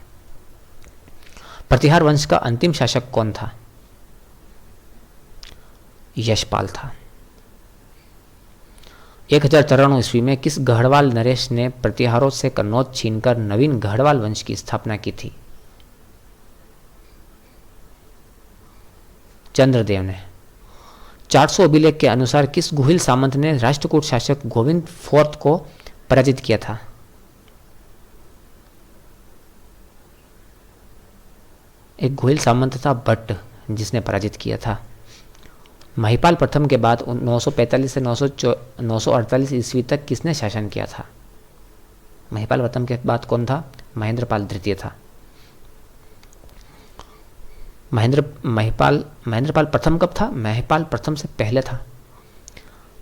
प्रतिहार वंश का अंतिम शासक कौन था? यशपाल था। 1093 ईस्वी में किस गढ़वाल नरेश ने प्रतिहारों से कन्नौज छीनकर नवीन गढ़वाल वंश की स्थापना की थी? चंद्रदेव ने। 400 अभिलेख के अनुसार किस गुहिल सामंत ने राष्ट्रकूट शासक गोविंद फोर्थ को पराजित किया था? एक गुहिल सामंत था भट्ट, जिसने पराजित किया था। महिपाल प्रथम के बाद 945 से 948 ईस्वी तक किसने शासन किया था? महिपाल प्रथम के बाद कौन था? महेंद्रपाल द्वितीय था। महेंद्रपाल प्रथम कब था? महिपाल प्रथम से पहले था।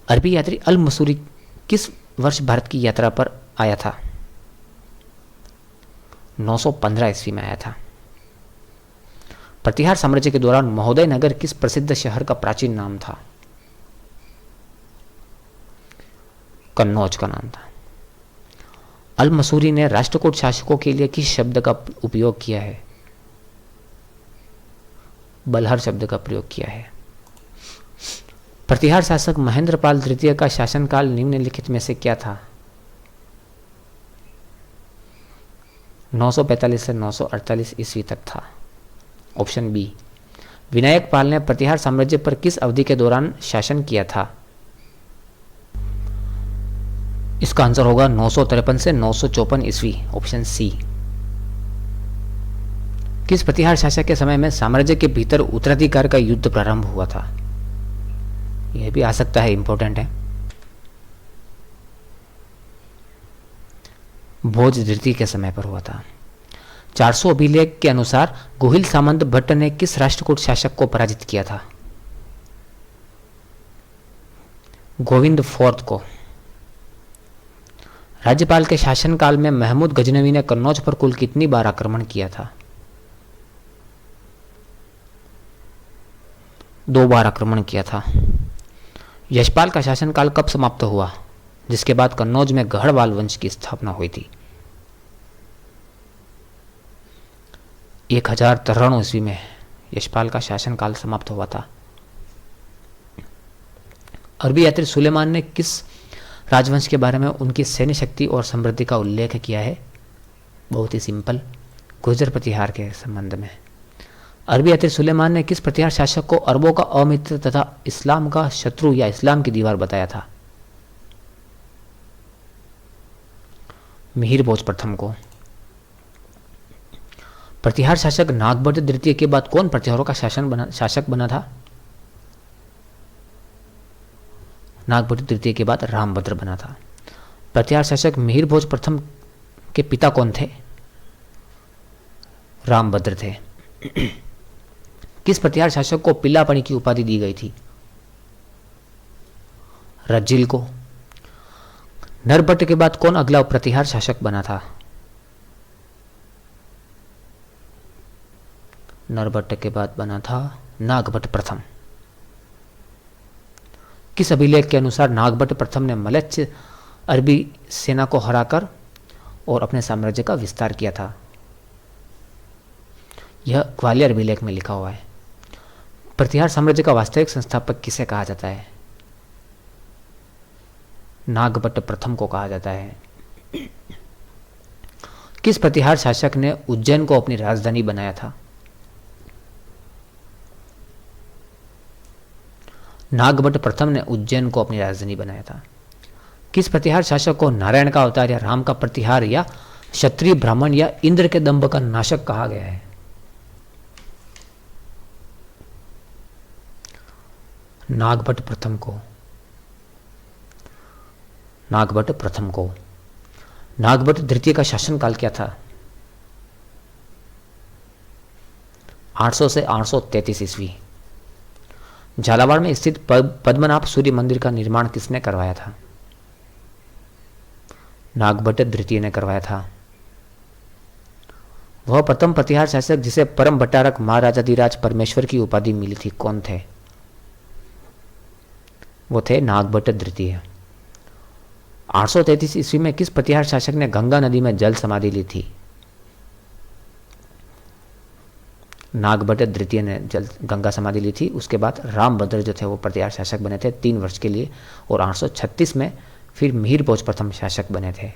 अरबी यात्री अल मसूरी किस वर्ष भारत की यात्रा पर आया था? 915 ईस्वी में आया था। प्रतिहार साम्राज्य के दौरान महोदय नगर किस प्रसिद्ध शहर का प्राचीन नाम था? कन्नौज का नाम था। अल मसूरी ने राष्ट्रकूट शासकों के लिए किस शब्द का उपयोग किया है? बलहर शब्द का प्रयोग किया है। प्रतिहार शासक महेंद्रपाल तृतीय का शासनकाल निम्नलिखित में से क्या था? 945 से 948 ईस्वी तक था। Option B. विनायक पाल ने प्रतिहार साम्राज्य पर किस अवधि के दौरान शासन किया था? इसका आंसर होगा 953 से 954 ईस्वी। Option C. किस प्रतिहार शासक के समय में साम्राज्य के भीतर उत्तराधिकार का युद्ध प्रारंभ हुआ था? यह भी आ सकता है, इंपॉर्टेंट है। भोज द्वितीय के समय पर हुआ था। 400 अभिलेख के अनुसार गुहिल सामंत भट्ट ने किस राष्ट्रकूट शासक को पराजित किया था? गोविंद फोर्थ को। राज्यपाल के शासनकाल में महमूद गजनवी ने कन्नौज पर कुल कितनी बार आक्रमण किया था? 2 बार आक्रमण किया था। यशपाल का शासनकाल कब समाप्त हुआ, जिसके बाद कन्नौज में गढ़वाल वंश की स्थापना हुई थी? 1093 ईस्वी में यशपाल का शासनकाल समाप्त हुआ था। अरबी यात्री सुलेमान ने किस राजवंश के बारे में उनकी सैन्य शक्ति और समृद्धि का उल्लेख किया है? बहुत ही सिंपल, गुर्जर प्रतिहार के संबंध में। अरबी यात्री सुलेमान ने किस प्रतिहार शासक को अरबों का अमित्र तथा इस्लाम का शत्रु या इस्लाम की दीवार बताया था? मिहिर भोज प्रथम को। प्रतिहार शासक नागभट्ट द्वितीय के बाद कौन प्रतिहारों का शासक बना था? नागभट्ट द्वितीय के बाद रामभद्र बना था। प्रतिहार शासक मिहिर भोज प्रथम के पिता कौन थे? रामभद्र थे। किस प्रतिहार शासक को पिल्लापणी की उपाधि दी गई थी? रज्जिल को। नरभट्ट के बाद कौन अगला प्रतिहार शासक बना था? नरभट्ट के बाद बना था नागभट्ट प्रथम। किस अभिलेख के अनुसार नागभट्ट प्रथम ने मलच्छ अरबी सेना को हराकर और अपने साम्राज्य का विस्तार किया था? यह ग्वालियर अभिलेख में लिखा हुआ है। प्रतिहार साम्राज्य का वास्तविक संस्थापक किसे कहा जाता है? नागभट्ट प्रथम को कहा जाता है। किस प्रतिहार शासक ने उज्जैन को अपनी राजधानी बनाया था? नागभट्ट प्रथम ने उज्जैन को अपनी राजधानी बनाया था। किस प्रतिहार शासक को नारायण का अवतार या राम का प्रतिहार या क्षत्रिय ब्राह्मण या इंद्र के दंभ का नाशक कहा गया है? नागभट्ट प्रथम को। नागभट्ट प्रथम को। नागभट्ट द्वितीय का शासनकाल क्या था? 800 से 833 ईस्वी। झालावाड़ में स्थित पद्मनाभ सूर्य मंदिर का निर्माण किसने करवाया था? नागभट्ट द्वितीय ने करवाया था। वह प्रथम प्रतिहार शासक जिसे परम भट्टारक महाराजाधिराज परमेश्वर की उपाधि मिली थी, कौन थे? वो थे नागभट्ट द्वितीय। 833 ईस्वी में किस प्रतिहार शासक ने गंगा नदी में जल समाधि ली थी? नागभट्ट द्वितीय ने जल गंगा समाधि ली थी। उसके बाद रामभद्र जो थे वो प्रतिहार शासक बने थे 3 वर्ष के लिए, और 836 में फिर मिहिर भोज प्रथम शासक बने थे।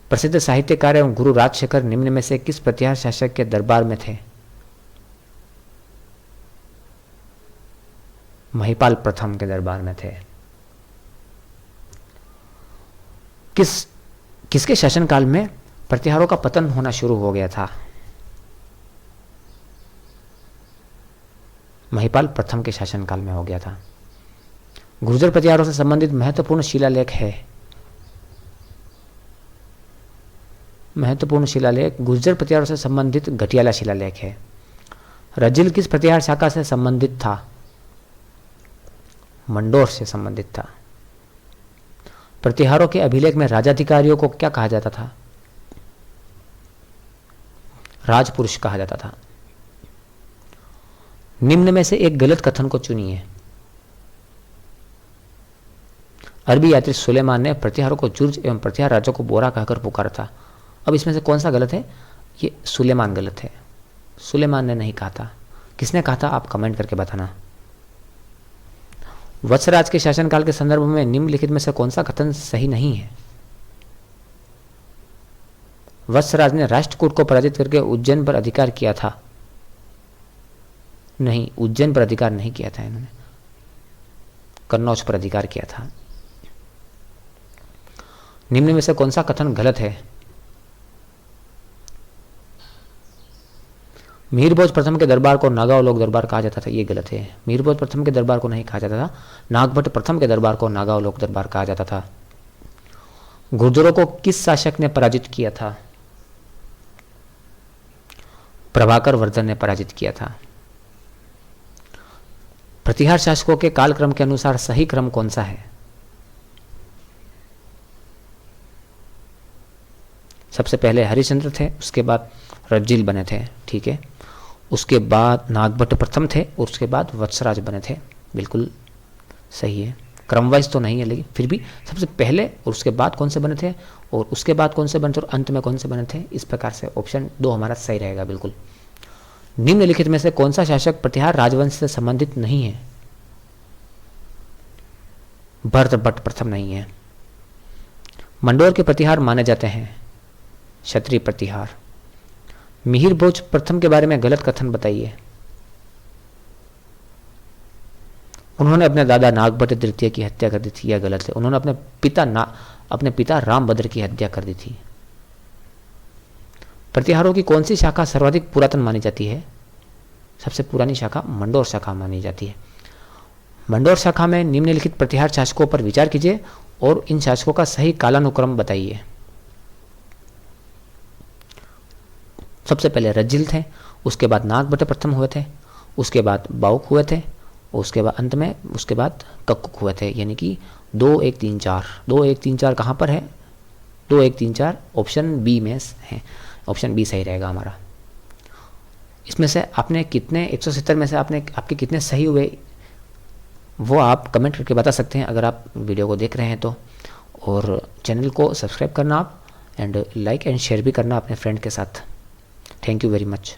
प्रसिद्ध साहित्यकार एवं गुरु राजशेखर निम्न में से किस प्रतिहार शासक के दरबार में थे? महिपाल प्रथम के दरबार में थे। किसके शासनकाल में प्रतिहारों का पतन होना शुरू हो गया था? महिपाल प्रथम के शासनकाल में हो गया था। गुर्जर प्रतिहारों से संबंधित महत्वपूर्ण शिलालेख है। महत्वपूर्ण शिलालेख गुर्जर प्रतिहारों से संबंधित घटियाला शिलालेख है। रजिल किस प्रतिहार शाखा से संबंधित था? मंडोर से संबंधित था। प्रतिहारों के अभिलेख में राजाधिकारियों को क्या कहा जाता था? राजपुरुष कहा जाता था। निम्न में से एक गलत कथन को चुनिए। अरबी यात्री सुलेमान ने प्रतिहारों को जुर्ज एवं प्रतिहार राजों को बोरा कहकर पुकारा था। अब इसमें से कौन सा गलत है? ये सुलेमान गलत है। सुलेमान ने नहीं कहा था। किसने कहा था? आप कमेंट करके बताना। वत्सराज के शासनकाल के संदर्भ में निम्नलिखित में से कौन सा कथन सही नहीं है? वत्सराज ने राष्ट्रकूट को पराजित करके उज्जैन पर अधिकार किया था। नहीं, उज्जैन पर अधिकार नहीं किया था इन्होंने, कन्नौज पर अधिकार किया था। निम्न में से कौन सा कथन गलत है? मिहिर भोज प्रथम के दरबार को नागाओं लोक दरबार कहा जाता था, ये गलत है। मिहिर भोज प्रथम के दरबार को नहीं कहा जाता था। नागभट्ट प्रथम के दरबार को नागाओं लोक दरबार कहा जाता था। गुर्जरों को किस शासक ने पराजित किया था? प्रभाकर वर्धन ने पराजित किया था। प्रतिहार शासकों के कालक्रम के अनुसार सही क्रम कौन सा है? सबसे पहले हरिश्चंद्र थे, उसके बाद रज्जिल बने थे, ठीक है। उसके बाद नागभट्ट प्रथम थे और उसके बाद वत्सराज बने थे, बिल्कुल सही है। क्रम वाइज तो नहीं है, लेकिन फिर भी सबसे पहले और उसके बाद कौन से बने थे और उसके बाद कौन से बने थे और अंत में कौन से बने थे, इस प्रकार से ऑप्शन 2 हमारा सही रहेगा बिल्कुल। निम्नलिखित में से कौन सा शासक प्रतिहार राजवंश से संबंधित नहीं है? भरतभट्ट प्रथम नहीं है। मंडोर के प्रतिहार माने जाते हैं क्षत्रिय प्रतिहार। मिहिर भोज प्रथम के बारे में गलत कथन बताइए। उन्होंने अपने दादा नागभट्ट तृतीय की हत्या कर दी थी, यह गलत है। उन्होंने अपने पिता रामभद्र की हत्या कर दी थी। प्रतिहारों की कौन सी शाखा सर्वाधिक पुरातन मानी जाती है? सबसे पुरानी शाखा मंडोर शाखा मानी जाती है। मंडोर शाखा में निम्नलिखित प्रतिहार शासकों पर विचार कीजिए और इन शासकों का सही कालानुक्रम बताइए। सबसे पहले रज्जिल थे, उसके बाद नागभट्ट प्रथम हुए थे, उसके बाद बाउक हुए थे, उसके बाद अंत में उसके बाद कक्कुक हुए थे, यानी कि 2 1 3 4। 2 1 3 4 कहाँ पर है? 2 1 3 4 ऑप्शन बी में है। ऑप्शन बी सही रहेगा हमारा। इसमें से आपने कितने 170 में से आपके कितने सही हुए वो आप कमेंट करके बता सकते हैं अगर आप वीडियो को देख रहे हैं तो। और चैनल को सब्सक्राइब करना आप एंड लाइक एंड शेयर भी करना अपने फ्रेंड के साथ। Thank you very much.